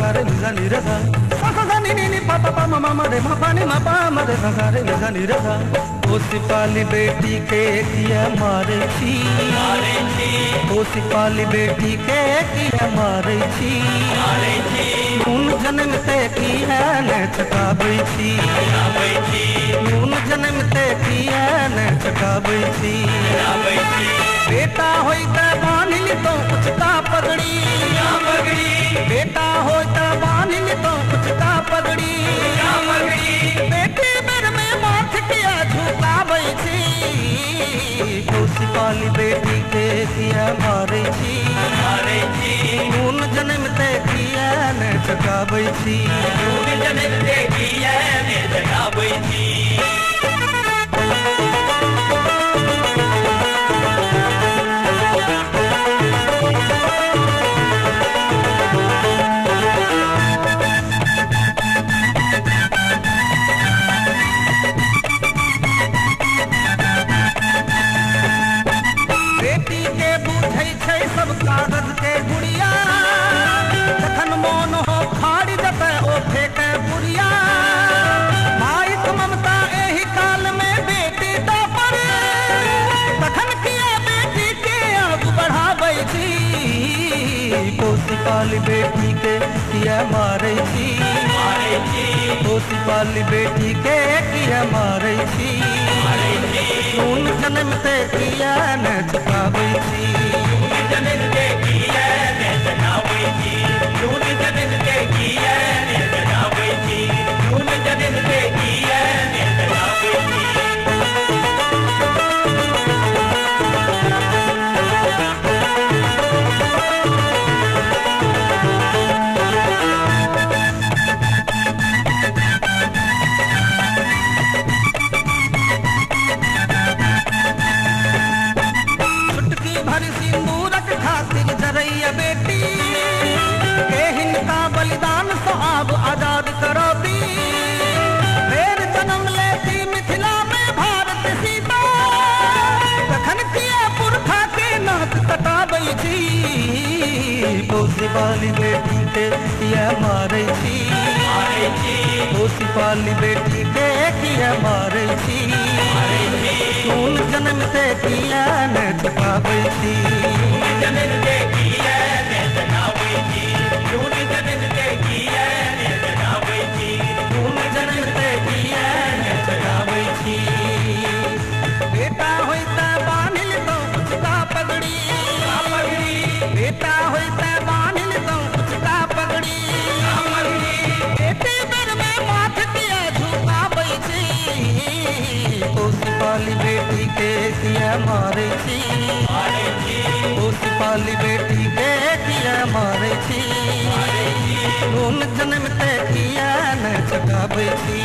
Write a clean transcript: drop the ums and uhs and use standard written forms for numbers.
सा रे नि सा नि रे सा सा सा नि नि पा पा पा मा मा रे मा पा नि मा पा मा रे सा सा रे नि सा नि रे सा। ओ सिपाली बेटी के किया मारे छी, ओ सिपाली बेटी के किया मारे छी, नून जन्म ते किया ने चकाबै छी, नून जन्म ते किया ने चकाबै छी। बेटा होई त बांधिल तो उचका पगड़ी, बेटा होई त बांधिल तो उचका पगड़ी, बेटी बेर में माथ किया झुकाबै छी, ओ सिपाली बेटी के किया मारे छी, नून जन्म ते किया ने चकाबै छी, नून जन्म ते किया ने चकाबै छी। सब कागज के गुड़िया तखन मोन हो फाड़ी देते ओ फेंके बुढ़िया, माइक ममता एही काल में बेटी दा पर, तखन किया बेटी के आगू बढ़ाबै छी, ओ सिपाली बेटी के किया मारै छी, ओ सिपाली बेटी के किया मारै छी, नून जन्म ते किया ने चकाबै छी, जन्म ते किया ने चकाबै छी, नून जन्म ते किया ने चकाबै छी, नून जन्म ते किया ने चकाबै छी। बेटी के हिंसा बलिदान तो अब आजाद करौती, फिर जन्म लेती मिथिला में भारत सीता, तखन किया पुरखा के नाक कटाबै छी, ओ सिपाली बेटी के किया मारै छी, ओ सिपाली बेटी के किया मारै छी, नून जन्म ते किया ने चकाबै छी, जन्म ते किया ने चकाबै छी, नून जन्म ते किया ने चकाबै छी, नून जन्म ते किया ने चकाबै छी। बेटा होई त बांधिल तो उचका पगड़ी, बेटा होई त बांधिल तो उचका पगड़ी, बेटी बेर में माथ किया झुकाबै छी, ओ सिपाली बेटी के किया मारै छी, ओ सिपाली बेटी के किया मारै छी, नून जन्म ते किया ने चकाबै छी।